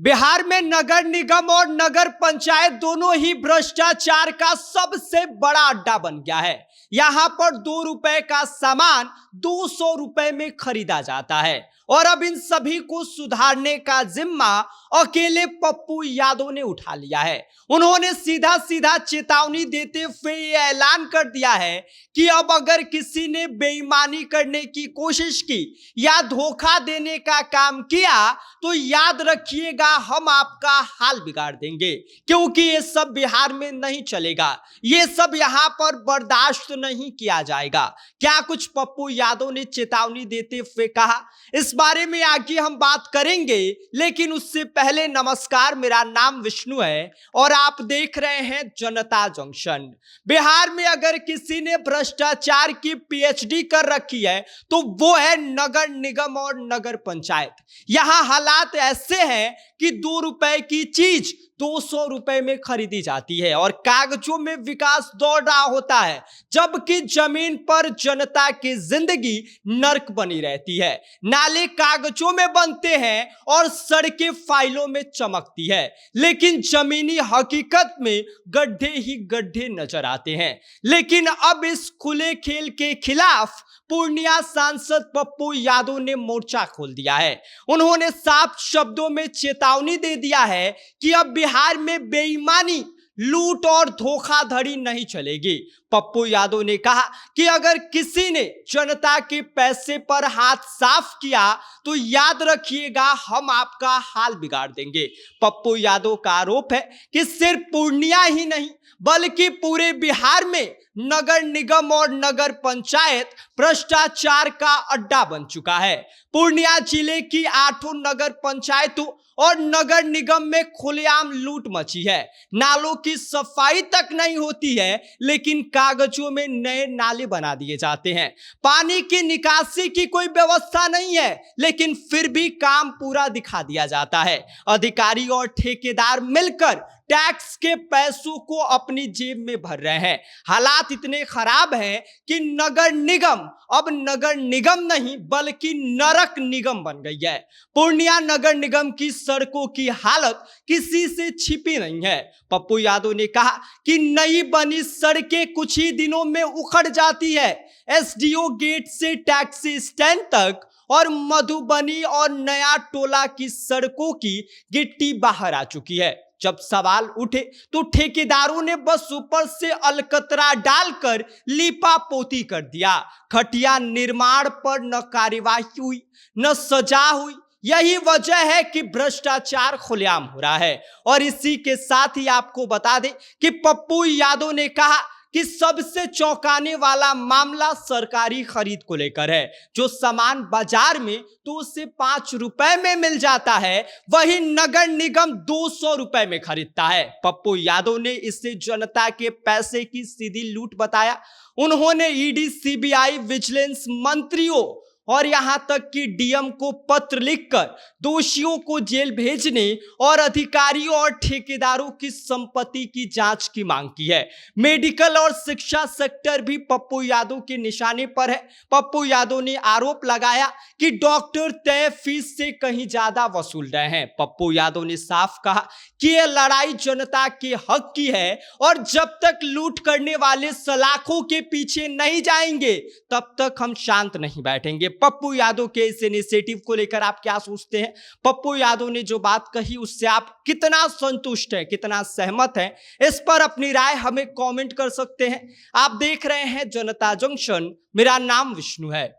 बिहार में नगर निगम और नगर पंचायत दोनों ही भ्रष्टाचार का सबसे बड़ा अड्डा बन गया है। यहां पर 2 रुपए का सामान 200 रुपए में खरीदा जाता है और अब इन सभी को सुधारने का जिम्मा अकेले पप्पू यादव ने उठा लिया है। उन्होंने सीधा सीधा चेतावनी देते हुए ये ऐलान कर दिया है कि अब अगर किसी ने बेईमानी करने की कोशिश की या धोखा देने का काम किया तो याद रखिएगा, हम आपका हाल बिगाड़ देंगे, क्योंकि ये सब बिहार में नहीं चलेगा। ये सब यहां पर बर्दाश्त नहीं किया जाएगा। क्या कुछ पप्पू यादव ने चेतावनी देते हुए कहा, इस बारे में आगे हम बात करेंगे। लेकिन उससे पहले नमस्कार, मेरा नाम विष्णु है और आप देख रहे हैं जनता जंक्शन। बिहार में अगर किसी ने भ्रष्टाचार की पीएचडी कर रखी है तो वो है नगर निगम और नगर पंचायत। यहां हालात ऐसे हैं कि 2 रुपए की चीज 200 रुपए में खरीदी जाती है और कागजों में विकास दौड़ रहा होता है, जबकि जमीन पर जनता की जिंदगी नर्क बनी रहती है। नाले कागजों में बनते हैं और सड़कें फाइलों में चमकती है, लेकिन जमीनी हकीकत में गड्ढे ही गड्ढे नजर आते हैं। लेकिन अब इस खुले खेल के खिलाफ पूर्णिया सांसद पप्पू यादव ने मोर्चा खोल दिया है। उन्होंने साफ शब्दों में चेतावनी दे दिया है कि अब बिहार में बेईमानी, लूट और धोखाधड़ी नहीं चलेगी। पप्पू यादव ने कहा कि अगर किसी ने जनता के पैसे पर हाथ साफ किया तो याद रखिएगा, हम आपका हाल बिगाड़ देंगे। पप्पू यादव का आरोप है कि सिर्फ पूर्णिया ही नहीं बल्कि पूरे बिहार में नगर निगम और नगर पंचायत भ्रष्टाचार का अड्डा बन चुका है। पूर्णिया जिले की 8 नगर पंचायतों और नगर निगम में खुलेआम लूट मची है। नालों की सफाई तक नहीं होती है, लेकिन कागजों में नए नाले बना दिए जाते हैं। पानी की निकासी की कोई व्यवस्था नहीं है, लेकिन फिर भी काम पूरा दिखा दिया जाता है। अधिकारी और ठेकेदार मिलकर टैक्स के पैसों को अपनी जेब में भर रहे हैं। हालात इतने खराब हैं कि नगर निगम अब नगर निगम नहीं बल्कि नरक निगम बन गई है। पूर्णिया नगर निगम की सड़कों की हालत किसी से छिपी नहीं है। पप्पू यादव ने कहा कि नई बनी सड़कें कुछ ही दिनों में उखड़ जाती है। एसडीओ गेट से टैक्सी स्टैंड तक और मधुबनी और नया टोला की सड़कों की गिट्टी बाहर आ चुकी है। जब सवाल उठे तो ठेकेदारों ने बस ऊपर से अलकतरा डालकर लीपा पोती कर दिया। खटिया निर्माण पर न कार्यवाही हुई न सजा हुई। यही वजह है कि भ्रष्टाचार खुलेआम हो रहा है। और इसी के साथ ही आपको बता दें कि पप्पू यादव ने कहा कि सबसे चौंकाने वाला मामला सरकारी खरीद को लेकर है। जो सामान बाजार में तो उसे 5 रुपए में मिल जाता है, वही नगर निगम 200 रुपए में खरीदता है। पप्पू यादव ने इसे जनता के पैसे की सीधी लूट बताया। उन्होंने ईडी, सीबीआई, विजिलेंस मंत्रियों और यहां तक कि डीएम को पत्र लिखकर दोषियों को जेल भेजने और अधिकारियों और ठेकेदारों की संपत्ति की जांच की मांग की है। मेडिकल और शिक्षा सेक्टर भी पप्पू यादव के निशाने पर है। पप्पू यादव ने आरोप लगाया कि डॉक्टर तय फीस से कहीं ज्यादा वसूल रहे हैं। पप्पू यादव ने साफ कहा कि यह लड़ाई जनता के हक की है और जब तक लूट करने वाले सलाखों के पीछे नहीं जाएंगे तब तक हम शांत नहीं बैठेंगे। पप्पू यादव के इस इनिशिएटिव को लेकर आप क्या सोचते हैं? पप्पू यादव ने जो बात कही उससे आप कितना संतुष्ट हैं, कितना सहमत हैं? इस पर अपनी राय हमें कमेंट कर सकते हैं। आप देख रहे हैं जनता जंक्शन, मेरा नाम विष्णु है।